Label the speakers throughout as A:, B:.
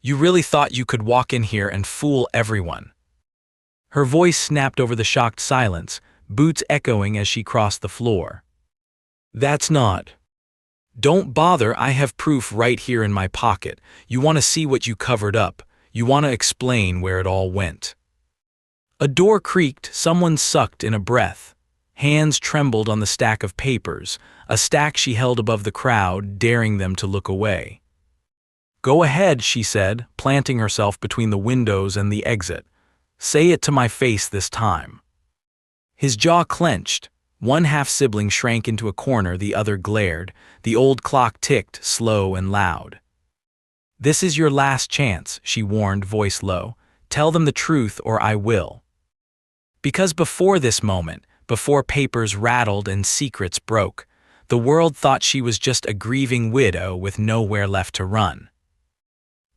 A: You really thought you could walk in here and fool everyone. Her voice snapped over the shocked silence, boots echoing as she crossed the floor. That's not. Don't bother, I have proof right here in my pocket. You want to see what you covered up. You want to explain where it all went. A door creaked, someone sucked in a breath. Hands trembled on the stack of papers, a stack she held above the crowd, daring them to look away. Go ahead, she said, planting herself between the windows and the exit. Say it to my face this time. His jaw clenched. One half-sibling shrank into a corner, the other glared. The old clock ticked, slow and loud. This is your last chance, she warned, voice low. Tell them the truth or I will. Because before this moment, before papers rattled and secrets broke, the world thought she was just a grieving widow with nowhere left to run.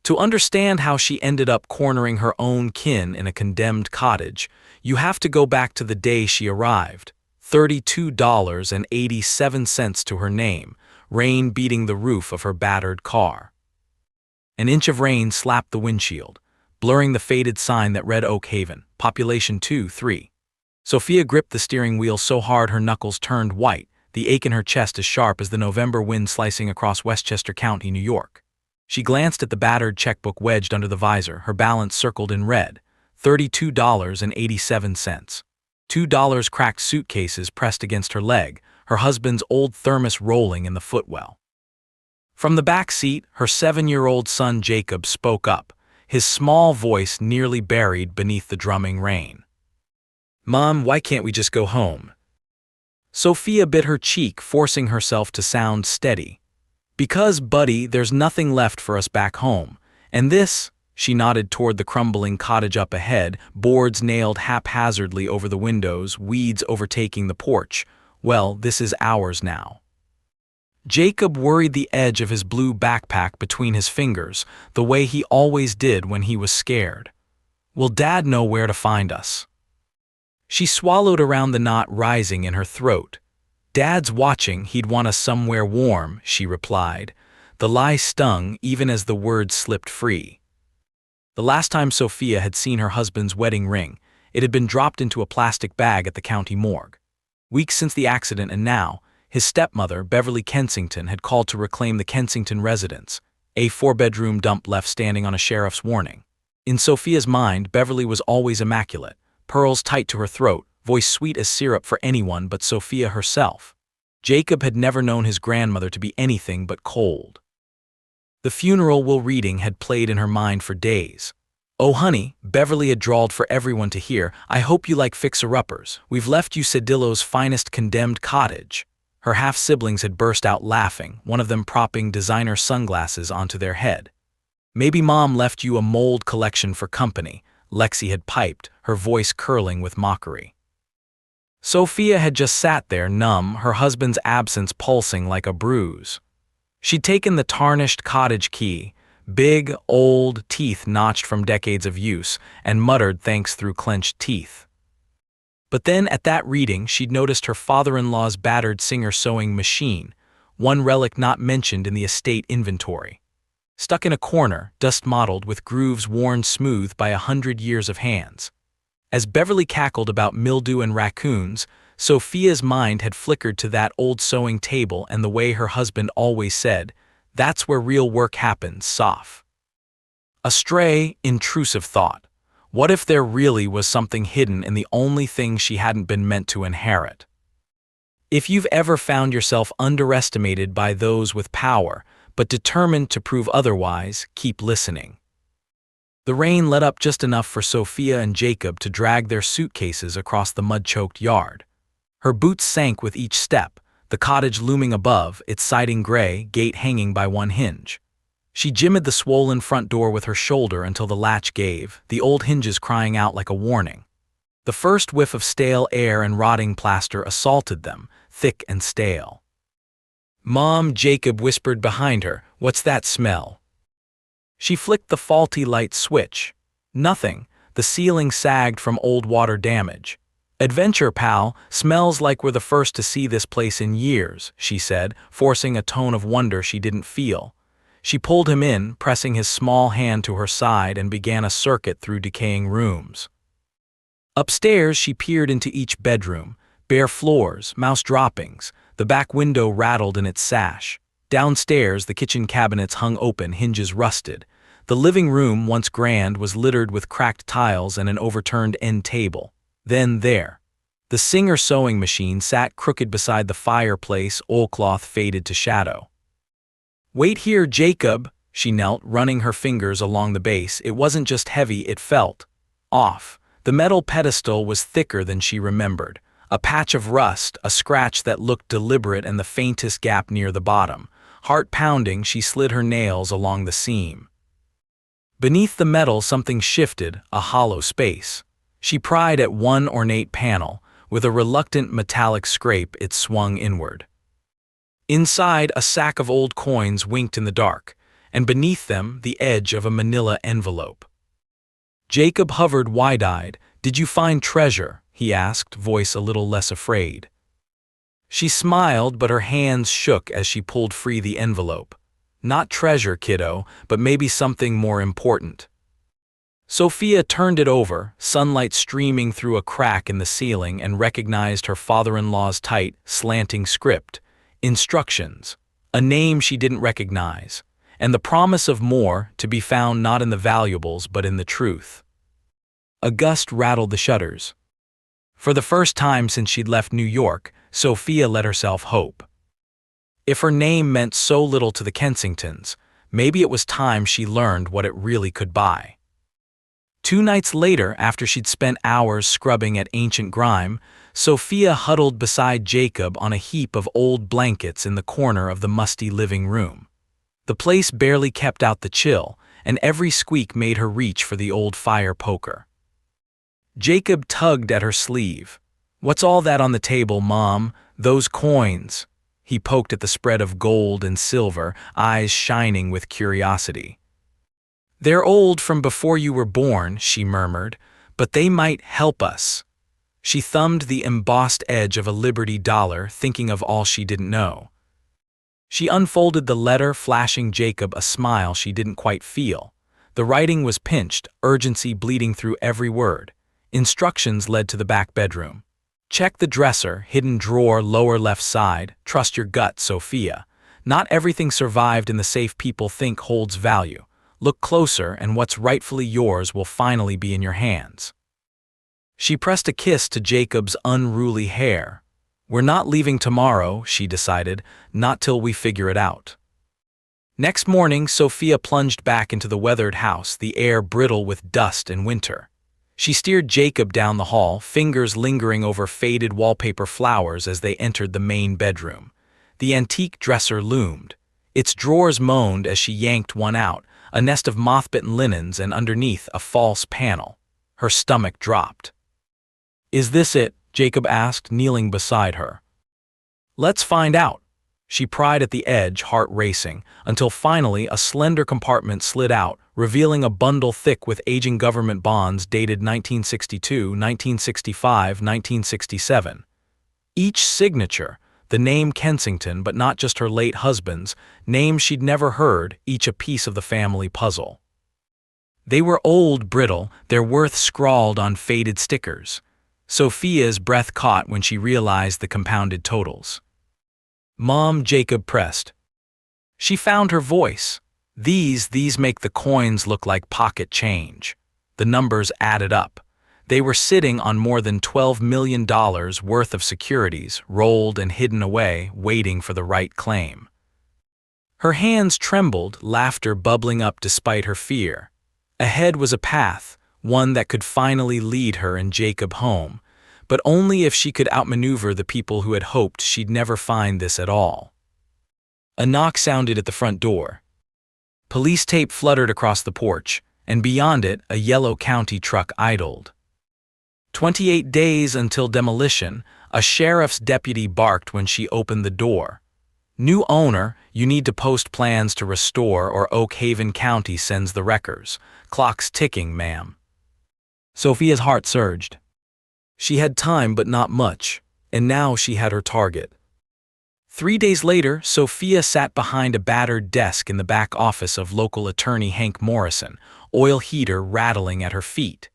A: To understand how she ended up cornering her own kin in a condemned cottage, you have to go back to the day she arrived. $32.87 to her name, rain beating the roof of her battered car. An inch of rain slapped the windshield, blurring the faded sign that read Oak Haven, population 2-3. Sophia gripped the steering wheel so hard her knuckles turned white, the ache in her chest as sharp as the November wind slicing across Westchester County, New York. She glanced at the battered checkbook wedged under the visor, her balance circled in red, $32.87. $2 cracked suitcases pressed against her leg, her husband's old thermos rolling in the footwell. From the back seat, her 7-year-old son Jacob spoke up, his small voice nearly buried beneath the drumming rain. Mom, why can't we just go home? Sophia bit her cheek, forcing herself to sound steady. Because, buddy, there's nothing left for us back home, and this, she nodded toward the crumbling cottage up ahead, boards nailed haphazardly over the windows, weeds overtaking the porch. Well, this is ours now. Jacob worried the edge of his blue backpack between his fingers, the way he always did when he was scared. Will Dad know where to find us? She swallowed around the knot rising in her throat. Dad's watching, he'd want us somewhere warm, she replied. The lie stung even as the words slipped free. The last time Sophia had seen her husband's wedding ring, it had been dropped into a plastic bag at the county morgue. Weeks since the accident, and now, his stepmother, Beverly Kensington, had called to reclaim the Kensington residence, a 4-bedroom dump left standing on a sheriff's warning. In Sophia's mind, Beverly was always immaculate, pearls tight to her throat, voice sweet as syrup for anyone but Sophia herself. Jacob had never known his grandmother to be anything but cold. The funeral will reading had played in her mind for days. Oh honey, Beverly had drawled for everyone to hear, I hope you like fixer-uppers. We've left you Cedillo's finest condemned cottage. Her half-siblings had burst out laughing, one of them propping designer sunglasses onto their head. Maybe Mom left you a mold collection for company, Lexi had piped, her voice curling with mockery. Sophia had just sat there, numb, her husband's absence pulsing like a bruise. She'd taken the tarnished cottage key, big, old, teeth notched from decades of use, and muttered thanks through clenched teeth. But then, at that reading, she'd noticed her father-in-law's battered Singer-sewing machine, one relic not mentioned in the estate inventory. Stuck in a corner, dust-mottled with grooves worn smooth by 100 years of hands. As Beverly cackled about mildew and raccoons, Sophia's mind had flickered to that old sewing table and the way her husband always said, that's where real work happens, Soph. A stray, intrusive thought. What if there really was something hidden in the only thing she hadn't been meant to inherit? If you've ever found yourself underestimated by those with power, but determined to prove otherwise, keep listening. The rain let up just enough for Sophia and Jacob to drag their suitcases across the mud-choked yard. Her boots sank with each step, the cottage looming above, its siding gray, gate hanging by one hinge. She jimmied the swollen front door with her shoulder until the latch gave, the old hinges crying out like a warning. The first whiff of stale air and rotting plaster assaulted them, thick and stale. Mom, Jacob whispered behind her, what's that smell? She flicked the faulty light switch. Nothing, the ceiling sagged from old water damage. Adventure, pal, smells like we're the first to see this place in years, she said, forcing a tone of wonder she didn't feel. She pulled him in, pressing his small hand to her side, and began a circuit through decaying rooms. Upstairs, she peered into each bedroom. Bare floors, mouse droppings. The back window rattled in its sash. Downstairs, the kitchen cabinets hung open, hinges rusted. The living room, once grand, was littered with cracked tiles and an overturned end table. Then there. The Singer sewing machine sat crooked beside the fireplace, oilcloth faded to shadow. "Wait here, Jacob," she knelt, running her fingers along the base. It wasn't just heavy, it felt off. The metal pedestal was thicker than she remembered. A patch of rust, a scratch that looked deliberate, and the faintest gap near the bottom. Heart pounding, she slid her nails along the seam. Beneath the metal, something shifted, a hollow space. She pried at one ornate panel. With a reluctant metallic scrape, it swung inward. Inside, a sack of old coins winked in the dark, and beneath them, the edge of a manila envelope. Jacob hovered wide-eyed. "Did you find treasure?" he asked, voice a little less afraid. She smiled, but her hands shook as she pulled free the envelope. "Not treasure, kiddo, but maybe something more important." Sophia turned it over, sunlight streaming through a crack in the ceiling, and recognized her father-in-law's tight, slanting script. Instructions. A name she didn't recognize. And the promise of more, to be found not in the valuables but in the truth. A gust rattled the shutters. For the first time since she'd left New York, Sophia let herself hope. If her name meant so little to the Kensingtons, maybe it was time she learned what it really could buy. 2 nights later, after she'd spent hours scrubbing at ancient grime, Sophia huddled beside Jacob on a heap of old blankets in the corner of the musty living room. The place barely kept out the chill, and every squeak made her reach for the old fire poker. Jacob tugged at her sleeve. "What's all that on the table, Mom? Those coins." He poked at the spread of gold and silver, eyes shining with curiosity. "They're old, from before you were born," she murmured, "but they might help us." She thumbed the embossed edge of a Liberty dollar, thinking of all she didn't know. She unfolded the letter, flashing Jacob a smile she didn't quite feel. The writing was pinched, urgency bleeding through every word. Instructions led to the back bedroom. "Check the dresser, hidden drawer, lower left side. Trust your gut, Sophia. Not everything survived in the safe people think holds value. Look closer, and what's rightfully yours will finally be in your hands." She pressed a kiss to Jacob's unruly hair. "We're not leaving tomorrow," she decided, "not till we figure it out." Next morning, Sophia plunged back into the weathered house, the air brittle with dust and winter. She steered Jacob down the hall, fingers lingering over faded wallpaper flowers as they entered the main bedroom. The antique dresser loomed. Its drawers moaned as she yanked one out, a nest of moth-bitten linens, and underneath a false panel. Her stomach dropped. "Is this it?" Jacob asked, kneeling beside her. "Let's find out." She pried at the edge, heart racing, until finally a slender compartment slid out, revealing a bundle thick with aging government bonds dated 1962, 1965, 1967. Each signature, the name Kensington, but not just her late husband's, names she'd never heard, each a piece of the family puzzle. They were old, brittle, their worth scrawled on faded stickers. Sophia's breath caught when she realized the compounded totals. "Mom," Jacob pressed. She found her voice. These make the coins look like pocket change." The numbers added up. They were sitting on more than $12 million worth of securities, rolled and hidden away, waiting for the right claim. Her hands trembled, laughter bubbling up despite her fear. Ahead was a path, one that could finally lead her and Jacob home, but only if she could outmaneuver the people who had hoped she'd never find this at all. A knock sounded at the front door. Police tape fluttered across the porch, and beyond it, a yellow county truck idled. 28 days until demolition, a sheriff's deputy barked when she opened the door. "New owner, you need to post plans to restore or Oak Haven County sends the wreckers. Clock's ticking, ma'am." Sophia's heart surged. She had time but not much, and now she had her target. 3 days later, Sophia sat behind a battered desk in the back office of local attorney Hank Morrison, oil heater rattling at her feet.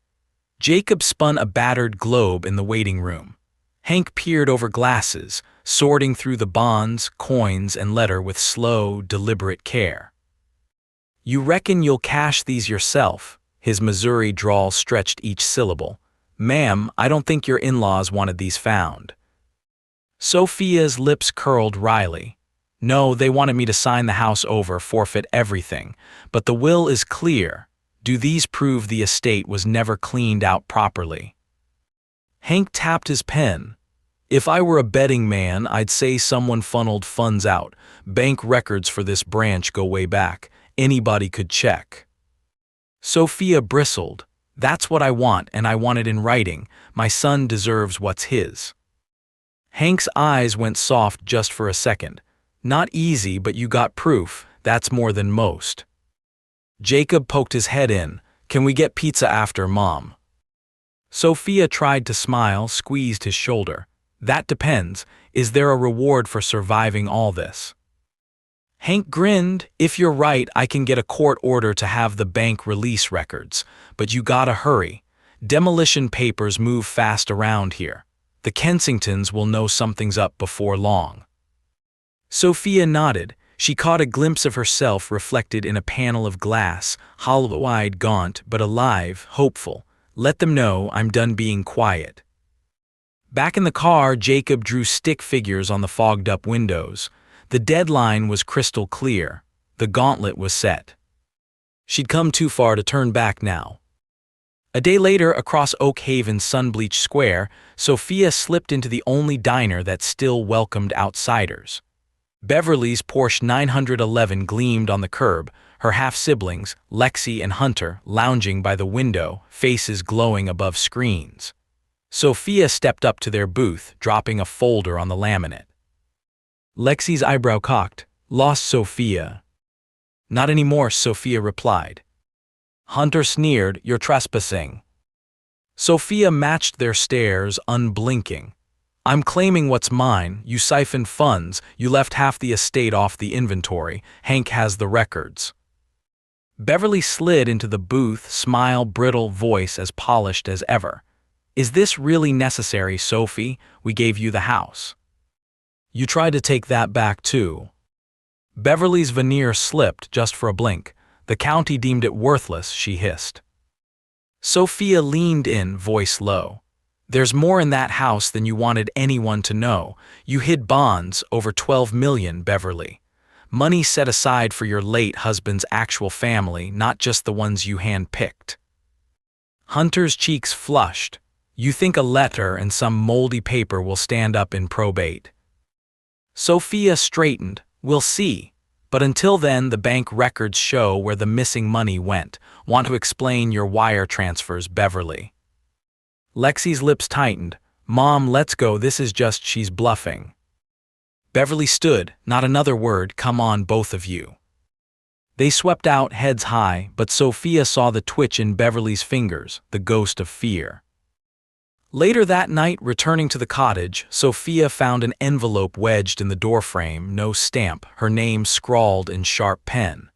A: Jacob spun a battered globe in the waiting room. Hank peered over glasses, sorting through the bonds, coins, and letter with slow, deliberate care. "You reckon you'll cash these yourself?" His Missouri drawl stretched each syllable. "Ma'am, I don't think your in-laws wanted these found." Sophia's lips curled wryly. "No, they wanted me to sign the house over, forfeit everything. But the will is clear. Do these prove the estate was never cleaned out properly?" Hank tapped his pen. "If I were a betting man, I'd say someone funneled funds out. Bank records for this branch go way back. Anybody could check." Sophia bristled. "That's what I want, and I want it in writing. My son deserves what's his." Hank's eyes went soft just for a second. "Not easy, but you got proof. That's more than most." Jacob poked his head in. "Can we get pizza after, Mom?" Sophia tried to smile, squeezed his shoulder. "That depends. Is there a reward for surviving all this?" Hank grinned. "If you're right, I can get a court order to have the bank release records. But you gotta hurry. Demolition papers move fast around here. The Kensingtons will know something's up before long." Sophia nodded. She caught a glimpse of herself reflected in a panel of glass, hollow-eyed, gaunt, but alive, hopeful. "Let them know I'm done being quiet." Back in the car, Jacob drew stick figures on the fogged-up windows. The deadline was crystal clear. The gauntlet was set. She'd come too far to turn back now. A day later, across Oak Haven's sun-bleached square, Sophia slipped into the only diner that still welcomed outsiders. Beverly's Porsche 911 gleamed on the curb, her half-siblings, Lexi and Hunter, lounging by the window, faces glowing above screens. Sophia stepped up to their booth, dropping a folder on the laminate. Lexi's eyebrow cocked. "Lost, Sophia." "Not anymore," Sophia replied. Hunter sneered. "You're trespassing." Sophia matched their stares, unblinking. "I'm claiming what's mine. You siphoned funds. You left half the estate off the inventory. Hank has the records." Beverly slid into the booth, smile, brittle, voice as polished as ever. "Is this really necessary, Sophie? We gave you the house." "You tried to take that back, too." Beverly's veneer slipped just for a blink. "The county deemed it worthless," she hissed. Sophia leaned in, voice low. "There's more in that house than you wanted anyone to know. You hid bonds, over $12 million, Beverly. Money set aside for your late husband's actual family, not just the ones you handpicked." Hunter's cheeks flushed. "You think a letter and some moldy paper will stand up in probate?" Sophia straightened. "We'll see. But until then, the bank records show where the missing money went. Want to explain your wire transfers, Beverly?" Lexi's lips tightened. "Mom, let's go. This is just she's bluffing." Beverly stood. "Not another word. Come on, both of you." They swept out, heads high, but Sophia saw the twitch in Beverly's fingers, the ghost of fear. Later that night, returning to the cottage, Sophia found an envelope wedged in the doorframe, no stamp, her name scrawled in sharp pen.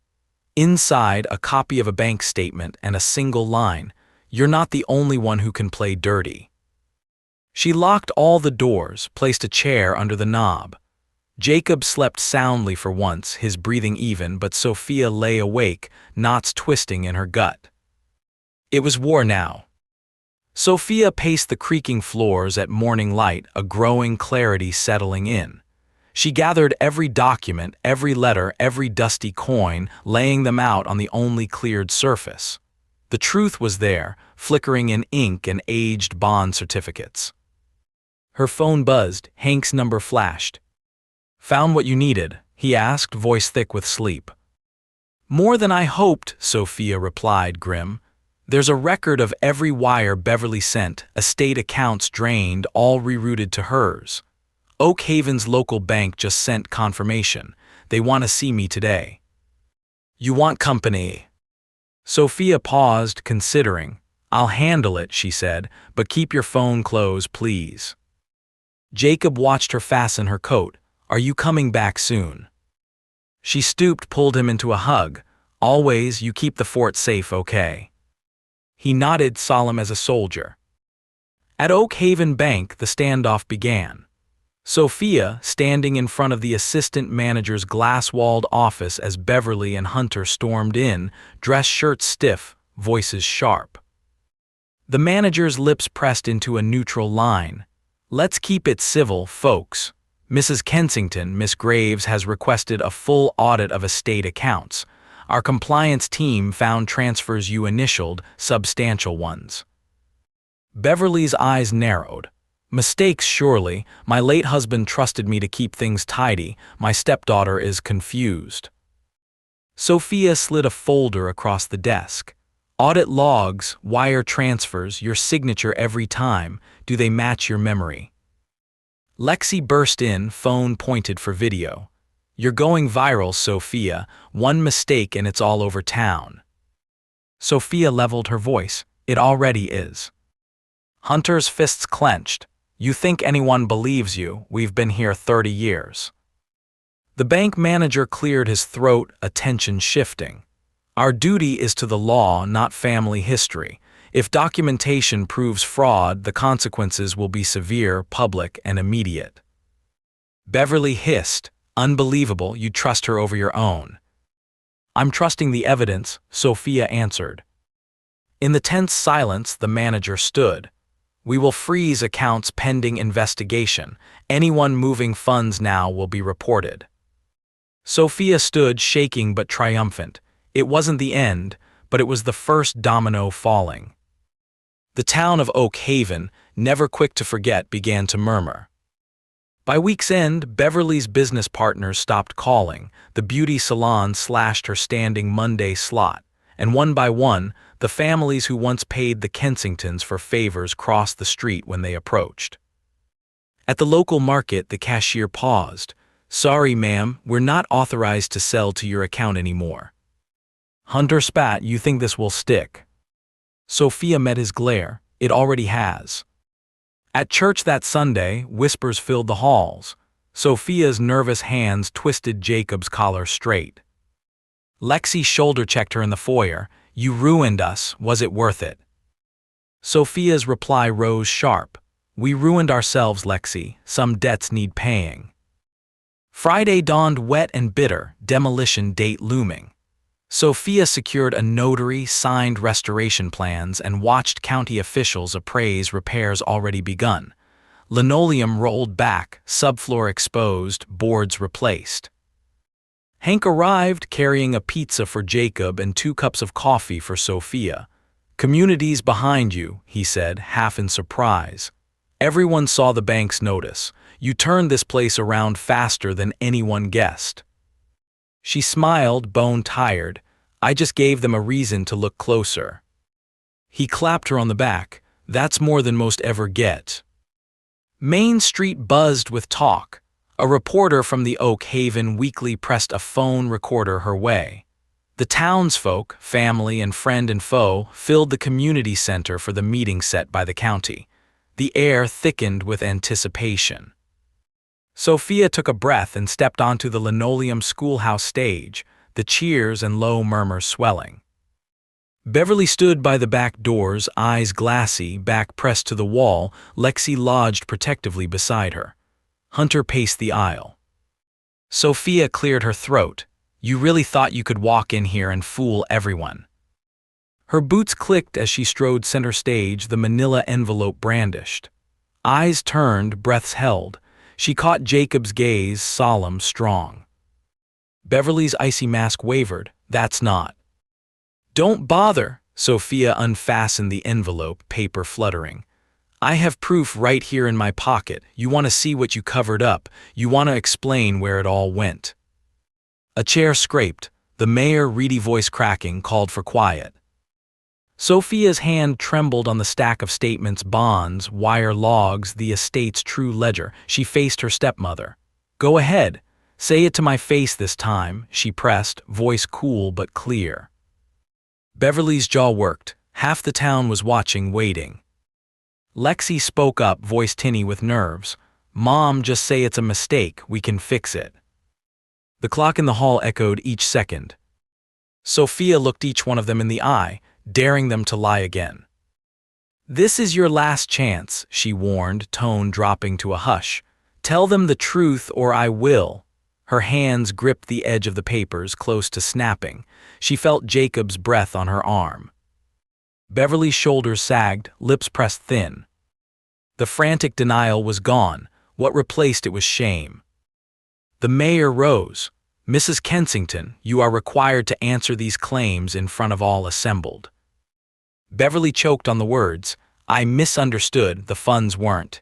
A: Inside, a copy of a bank statement and a single line, "You're not the only one who can play dirty." She locked all the doors, placed a chair under the knob. Jacob slept soundly for once, his breathing even, but Sophia lay awake, knots twisting in her gut. It was war now. Sophia paced the creaking floors at morning light, a growing clarity settling in. She gathered every document, every letter, every dusty coin, laying them out on the only cleared surface. The truth was there, flickering in ink and aged bond certificates. Her phone buzzed. Hank's number flashed. "Found what you needed?" he asked, voice thick with sleep. "More than I hoped," Sophia replied, grim. "There's a record of every wire Beverly sent, estate accounts drained, all rerouted to hers. Oak Haven's local bank just sent confirmation. They want to see me today." "You want company?" Sophia paused, considering. "I'll handle it," she said, "but keep your phone closed, please." Jacob watched her fasten her coat. Are you coming back soon? She stooped, pulled him into a hug. Always, you keep the fort safe, okay? He nodded, solemn as a soldier. At Oak Haven Bank, the standoff began. Sophia, standing in front of the assistant manager's glass-walled office as Beverly and Hunter stormed in, dress shirts stiff, voices sharp. The manager's lips pressed into a neutral line. Let's keep it civil, folks. Mrs. Kensington, Miss Graves, has requested a full audit of estate accounts. Our compliance team found transfers you initialed, substantial ones. Beverly's eyes narrowed. Mistakes, surely. My late husband trusted me to keep things tidy. My stepdaughter is confused. Sophia slid a folder across the desk. Audit logs, wire transfers, your signature every time. Do they match your memory? Lexi burst in, phone pointed for video. You're going viral, Sophia. One mistake and it's all over town. Sophia leveled her voice. It already is. Hunter's fists clenched. You think anyone believes you? We've been here 30 years. The bank manager cleared his throat, attention shifting. Our duty is to the law, not family history. If documentation proves fraud, the consequences will be severe, public, and immediate. Beverly hissed. Unbelievable, you trust her over your own. I'm trusting the evidence, Sophia answered. In the tense silence, the manager stood. We will freeze accounts pending investigation. Anyone moving funds now will be reported. Sophia stood, shaking but triumphant. It wasn't the end, but it was the first domino falling. The town of Oak Haven, never quick to forget, began to murmur. By week's end, Beverly's business partners stopped calling. The beauty salon slashed her standing Monday slot, and one by one, the families who once paid the Kensingtons for favors crossed the street when they approached. At the local market, the cashier paused. Sorry, ma'am, we're not authorized to sell to your account anymore. Hunter spat. You think this will stick? Sophia met his glare. It already has. At church that Sunday, whispers filled the halls. Sophia's nervous hands twisted Jacob's collar straight. Lexi shoulder-checked her in the foyer. You ruined us. Was it worth it? Sophia's reply rose sharp. We ruined ourselves, Lexi. Some debts need paying. Friday dawned wet and bitter, demolition date looming. Sophia secured a notary, signed restoration plans, and watched county officials appraise repairs already begun. Linoleum rolled back, subfloor exposed, boards replaced. Hank arrived carrying a pizza for Jacob and 2 cups of coffee for Sophia. Community's behind you, he said, half in surprise. Everyone saw the bank's notice. You turned this place around faster than anyone guessed. She smiled, bone-tired. I just gave them a reason to look closer. He clapped her on the back. That's more than most ever get. Main Street buzzed with talk. A reporter from the Oak Haven Weekly pressed a phone recorder her way. The townsfolk, family and friend and foe, filled the community center for the meeting set by the county. The air thickened with anticipation. Sophia took a breath and stepped onto the linoleum schoolhouse stage, the cheers and low murmurs swelling. Beverly stood by the back doors, eyes glassy, back pressed to the wall. Lexi lodged protectively beside her. Hunter paced the aisle. Sophia cleared her throat. You really thought you could walk in here and fool everyone. Her boots clicked as she strode center stage, the manila envelope brandished. Eyes turned, breaths held. She caught Jacob's gaze, solemn, strong. Beverly's icy mask wavered. That's not. Don't bother. Sophia unfastened the envelope, paper fluttering. I have proof right here in my pocket. You want to see what you covered up. You want to explain where it all went. A chair scraped. The mayor, reedy voice cracking, called for quiet. Sophia's hand trembled on the stack of statements, bonds, wire logs, the estate's true ledger. She faced her stepmother. Go ahead. Say it to my face this time, she pressed, voice cool but clear. Beverly's jaw worked. Half the town was watching, waiting. Lexi spoke up, voice tinny with nerves. "Mom, just say it's a mistake, we can fix it." The clock in the hall echoed each second. Sophia looked each one of them in the eye, daring them to lie again. "This is your last chance," she warned, tone dropping to a hush. "Tell them the truth or I will." Her hands gripped the edge of the papers, close to snapping. She felt Jacob's breath on her arm. Beverly's shoulders sagged, lips pressed thin. The frantic denial was gone. What replaced it was shame. The mayor rose. "Mrs. Kensington, you are required to answer these claims in front of all assembled." Beverly choked on the words. "I misunderstood, the funds weren't."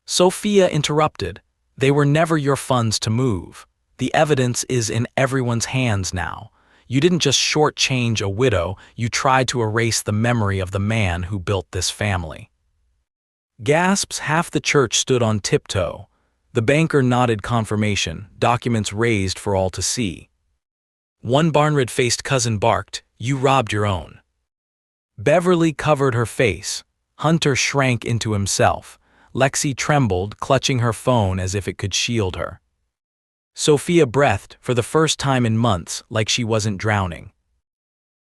A: Sophia interrupted. "They were never your funds to move. The evidence is in everyone's hands now. You didn't just shortchange a widow, you tried to erase the memory of the man who built this family." Gasps, half the church stood on tiptoe. The banker nodded confirmation, documents raised for all to see. One barnred-faced cousin barked, "You robbed your own." Beverly covered her face. Hunter shrank into himself. Lexi trembled, clutching her phone as if it could shield her. Sophia breathed, for the first time in months, like she wasn't drowning.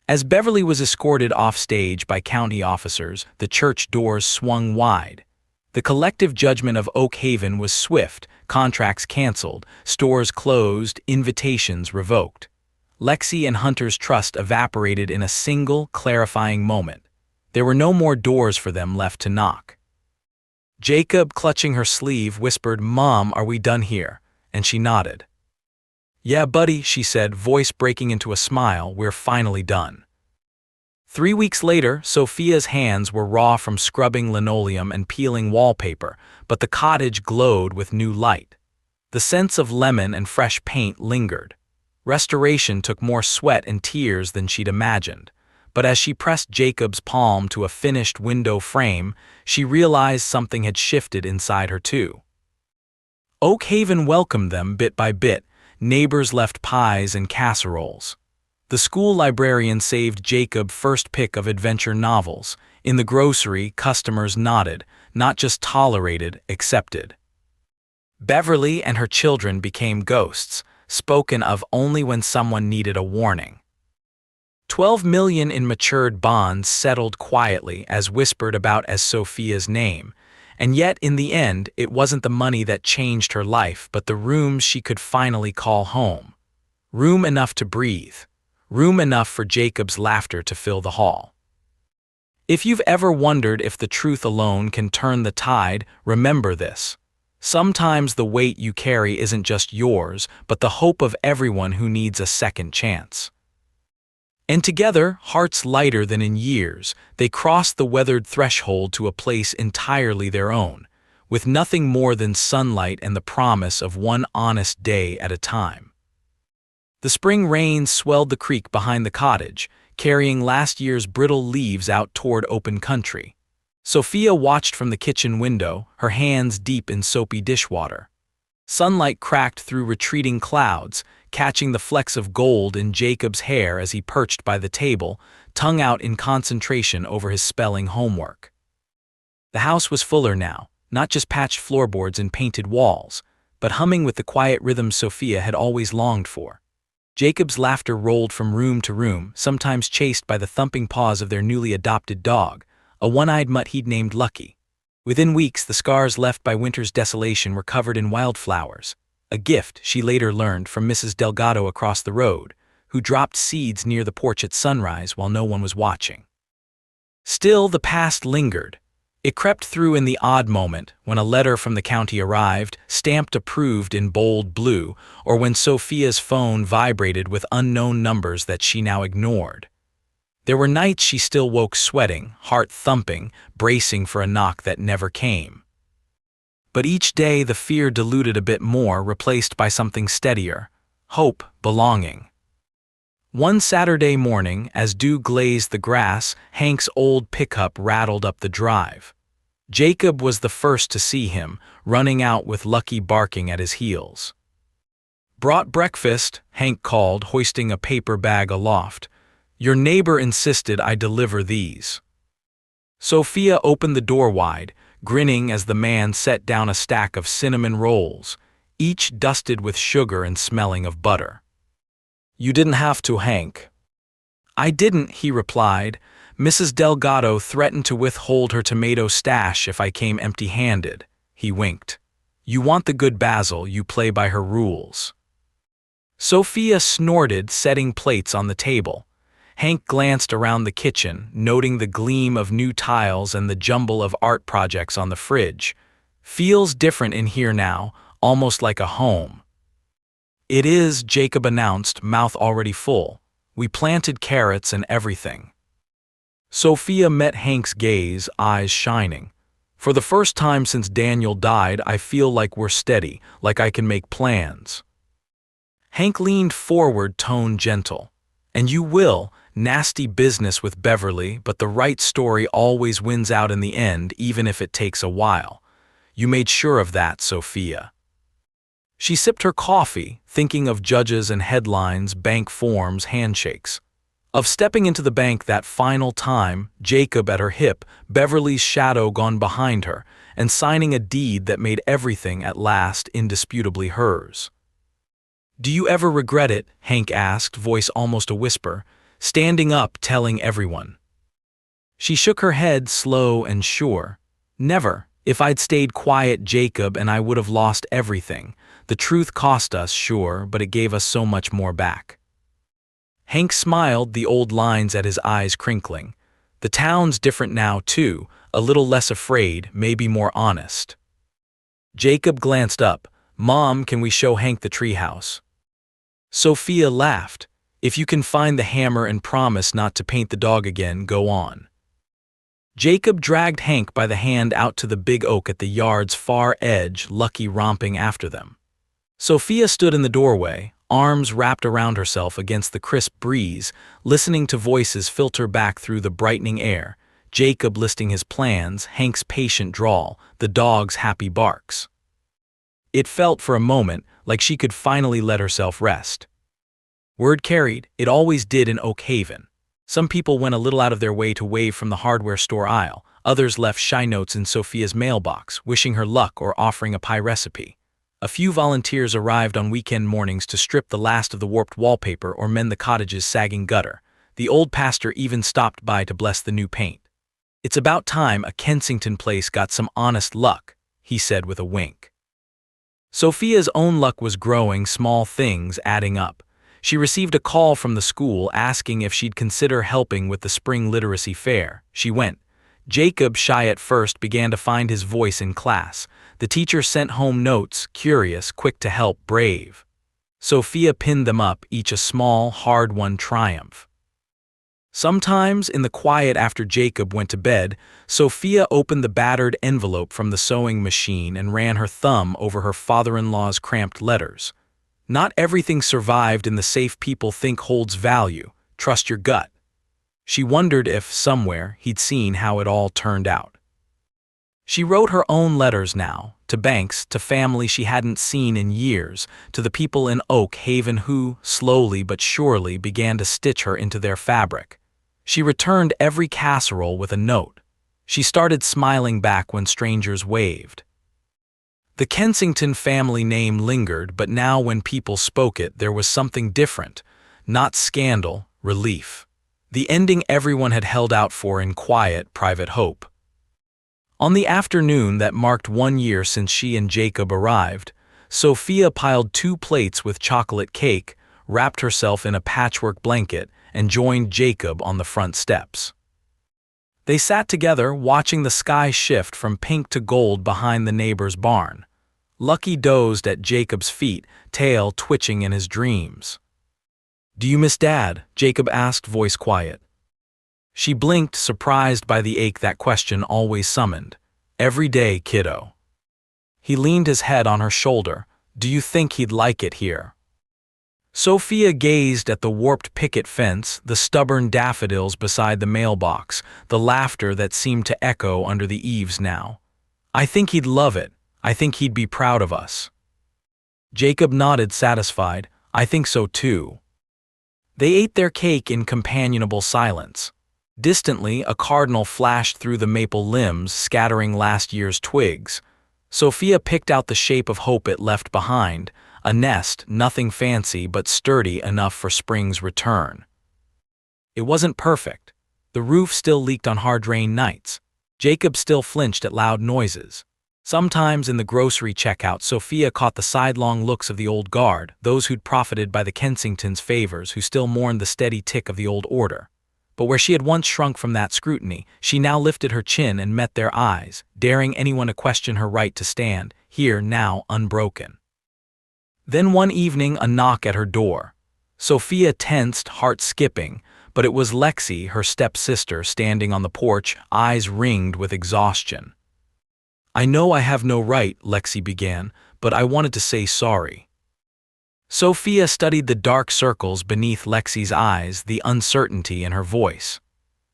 A: As Beverly was escorted off stage by county officers, the church doors swung wide. The collective judgment of Oak Haven was swift, contracts canceled, stores closed, invitations revoked. Lexi and Hunter's trust evaporated in a single, clarifying moment. There were no more doors for them left to knock. Jacob, clutching her sleeve, whispered, "Mom, are we done here?" And she nodded. "Yeah, buddy," she said, voice breaking into a smile, "we're finally done." 3 weeks later, Sophia's hands were raw from scrubbing linoleum and peeling wallpaper, but the cottage glowed with new light. The scents of lemon and fresh paint lingered. Restoration took more sweat and tears than she'd imagined, but as she pressed Jacob's palm to a finished window frame, she realized something had shifted inside her too. Oak Haven welcomed them bit by bit. Neighbors left pies and casseroles. The school librarian saved Jacob's first pick of adventure novels. In the grocery, customers nodded, not just tolerated, accepted. Beverly and her children became ghosts, spoken of only when someone needed a warning. 12 million in matured bonds settled quietly as whispered about as Sophia's name, and yet in the end it wasn't the money that changed her life but the rooms she could finally call home. Room enough to breathe. Room enough for Jacob's laughter to fill the hall. If you've ever wondered if the truth alone can turn the tide, remember this. Sometimes the weight you carry isn't just yours, but the hope of everyone who needs a second chance. And together, hearts lighter than in years, they crossed the weathered threshold to a place entirely their own, with nothing more than sunlight and the promise of one honest day at a time. The spring rains swelled the creek behind the cottage, carrying last year's brittle leaves out toward open country. Sophia watched from the kitchen window, her hands deep in soapy dishwater. Sunlight cracked through retreating clouds, catching the flecks of gold in Jacob's hair as he perched by the table, tongue out in concentration over his spelling homework. The house was fuller now, not just patched floorboards and painted walls, but humming with the quiet rhythm Sophia had always longed for. Jacob's laughter rolled from room to room, sometimes chased by the thumping paws of their newly adopted dog, a one-eyed mutt he'd named Lucky. Within weeks, the scars left by winter's desolation were covered in wildflowers, a gift, she later learned, from Mrs. Delgado across the road, who dropped seeds near the porch at sunrise while no one was watching. Still, the past lingered. It crept through in the odd moment, when a letter from the county arrived, stamped approved in bold blue, or when Sophia's phone vibrated with unknown numbers that she now ignored. There were nights she still woke sweating, heart thumping, bracing for a knock that never came. But each day the fear diluted a bit more, replaced by something steadier: hope, belonging. One Saturday morning, as dew glazed the grass, Hank's old pickup rattled up the drive. Jacob was the first to see him, running out with Lucky barking at his heels. "Brought breakfast," Hank called, hoisting a paper bag aloft. "Your neighbor insisted I deliver these." Sophia opened the door wide, grinning as the man set down a stack of cinnamon rolls, each dusted with sugar and smelling of butter. "You didn't have to, Hank." "I didn't," he replied. "Mrs. Delgado threatened to withhold her tomato stash if I came empty-handed." He winked. "You want the good Basil, you play by her rules." Sophia snorted, setting plates on the table. Hank glanced around the kitchen, noting the gleam of new tiles and the jumble of art projects on the fridge. "Feels different in here now, almost like a home." "It is," Jacob announced, mouth already full. "We planted carrots and everything." Sophia met Hank's gaze, eyes shining. "For the first time since Daniel died, I feel like we're steady, like I can make plans." Hank leaned forward, tone gentle. "And you will. Nasty business with Beverly, but the right story always wins out in the end, even if it takes a while. You made sure of that, Sophia." She sipped her coffee, thinking of judges and headlines, bank forms, handshakes. Of stepping into the bank that final time, Jacob at her hip, Beverly's shadow gone behind her, and signing a deed that made everything at last indisputably hers. "Do you ever regret it?" Hank asked, voice almost a whisper, standing up, telling everyone. She shook her head, slow and sure. "Never. If I'd stayed quiet, Jacob, and I would have lost everything. The truth cost us, sure, but it gave us so much more back." Hank smiled, the old lines at his eyes crinkling. "The town's different now, too, a little less afraid, maybe more honest." Jacob glanced up. "Mom, can we show Hank the treehouse?" Sophia laughed. "If you can find the hammer and promise not to paint the dog again, go on." Jacob dragged Hank by the hand out to the big oak at the yard's far edge, Lucky romping after them. Sophia stood in the doorway, arms wrapped around herself against the crisp breeze, listening to voices filter back through the brightening air, Jacob listing his plans, Hank's patient drawl, the dog's happy barks. It felt for a moment like she could finally let herself rest. Word carried, it always did in Oak Haven. Some people went a little out of their way to wave from the hardware store aisle, others left shy notes in Sophia's mailbox, wishing her luck or offering a pie recipe. A few volunteers arrived on weekend mornings to strip the last of the warped wallpaper or mend the cottage's sagging gutter. The old pastor even stopped by to bless the new paint. "It's about time a Kensington place got some honest luck," he said with a wink. Sophia's own luck was growing, small things adding up. She received a call from the school asking if she'd consider helping with the spring literacy fair. She went. Jacob, shy at first, began to find his voice in class. The teacher sent home notes, curious, quick to help, brave. Sophia pinned them up, each a small, hard-won triumph. Sometimes, in the quiet after Jacob went to bed, Sophia opened the battered envelope from the sewing machine and ran her thumb over her father-in-law's cramped letters. Not everything survived in the safe people think holds value. Trust your gut. She wondered if, somewhere, he'd seen how it all turned out. She wrote her own letters now, to banks, to family she hadn't seen in years, to the people in Oak Haven who, slowly but surely, began to stitch her into their fabric. She returned every casserole with a note. She started smiling back when strangers waved. The Kensington family name lingered, but now when people spoke it, there was something different. Not scandal, relief. The ending everyone had held out for in quiet, private hope. On the afternoon that marked 1 year since she and Jacob arrived, Sophia piled 2 plates with chocolate cake, wrapped herself in a patchwork blanket, and joined Jacob on the front steps. They sat together, watching the sky shift from pink to gold behind the neighbor's barn. Lucky dozed at Jacob's feet, tail twitching in his dreams. "Do you miss Dad?" Jacob asked, voice quiet. She blinked, surprised by the ache that question always summoned. "Every day, kiddo." He leaned his head on her shoulder. "Do you think he'd like it here?" Sophia gazed at the warped picket fence, the stubborn daffodils beside the mailbox, the laughter that seemed to echo under the eaves now. "I think he'd love it. I think he'd be proud of us." Jacob nodded, satisfied. "I think so too." They ate their cake in companionable silence. Distantly, a cardinal flashed through the maple limbs, scattering last year's twigs. Sophia picked out the shape of hope it left behind, a nest, nothing fancy but sturdy enough for spring's return. It wasn't perfect. The roof still leaked on hard rain nights. Jacob still flinched at loud noises. Sometimes in the grocery checkout, Sophia caught the sidelong looks of the old guard, those who'd profited by the Kensington's favors, who still mourned the steady tick of the old order. But where she had once shrunk from that scrutiny, she now lifted her chin and met their eyes, daring anyone to question her right to stand, here now unbroken. Then one evening, a knock at her door. Sophia tensed, heart skipping, but it was Lexi, her stepsister, standing on the porch, eyes ringed with exhaustion. "I know I have no right," Lexi began, "but I wanted to say sorry." Sophia studied the dark circles beneath Lexi's eyes, the uncertainty in her voice.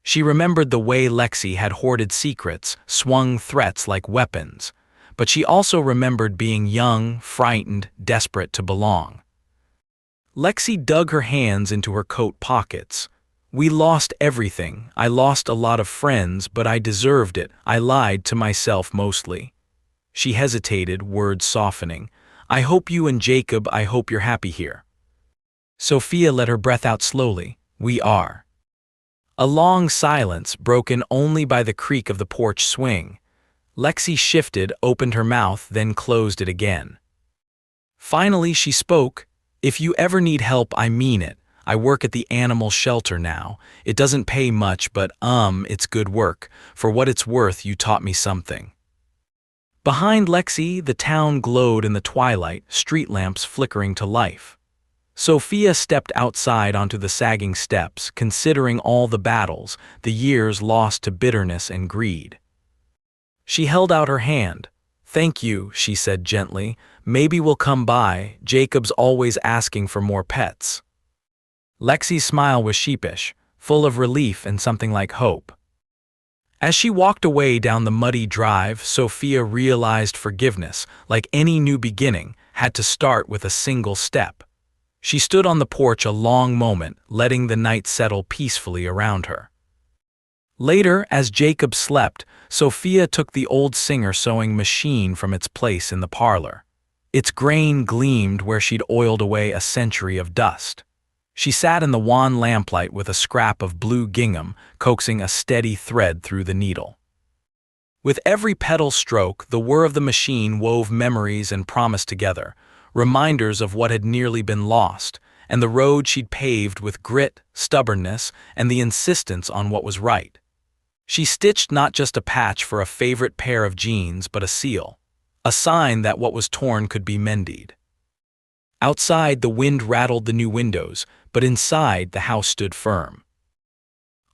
A: She remembered the way Lexi had hoarded secrets, swung threats like weapons, but she also remembered being young, frightened, desperate to belong. Lexi dug her hands into her coat pockets. "We lost everything. I lost a lot of friends, but I deserved it. I lied to myself mostly." She hesitated, words softening. "I hope you and Jacob, I hope you're happy here." Sophia let her breath out slowly. "We are." A long silence, broken only by the creak of the porch swing. Lexi shifted, opened her mouth, then closed it again. Finally she spoke. "If you ever need help, I mean it. I work at the animal shelter now. It doesn't pay much, but it's good work. For what it's worth, you taught me something." Behind Lexi, the town glowed in the twilight, street lamps flickering to life. Sophia stepped outside onto the sagging steps, considering all the battles, the years lost to bitterness and greed. She held out her hand. "Thank you," she said gently. "Maybe we'll come by. Jacob's always asking for more pets." Lexi's smile was sheepish, full of relief and something like hope. As she walked away down the muddy drive, Sophia realized forgiveness, like any new beginning, had to start with a single step. She stood on the porch a long moment, letting the night settle peacefully around her. Later, as Jacob slept, Sophia took the old singer-sewing machine from its place in the parlor. Its grain gleamed where she'd oiled away a century of dust. She sat in the wan lamplight with a scrap of blue gingham, coaxing a steady thread through the needle. With every pedal stroke, the whir of the machine wove memories and promise together, reminders of what had nearly been lost, and the road she'd paved with grit, stubbornness, and the insistence on what was right. She stitched not just a patch for a favorite pair of jeans, but a seal, a sign that what was torn could be mended. Outside, the wind rattled the new windows, but inside, the house stood firm.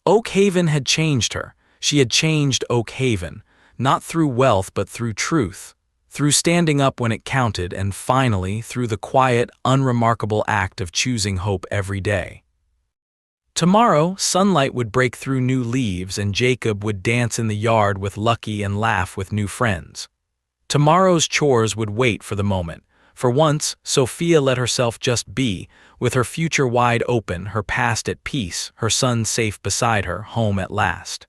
A: Oak Haven had changed her. She had changed Oak Haven, not through wealth but through truth, through standing up when it counted, and finally, through the quiet, unremarkable act of choosing hope every day. Tomorrow, sunlight would break through new leaves and Jacob would dance in the yard with Lucky and laugh with new friends. Tomorrow's chores would wait for the moment. For once, Sophia let herself just be, with her future wide open, her past at peace, her son safe beside her, home at last.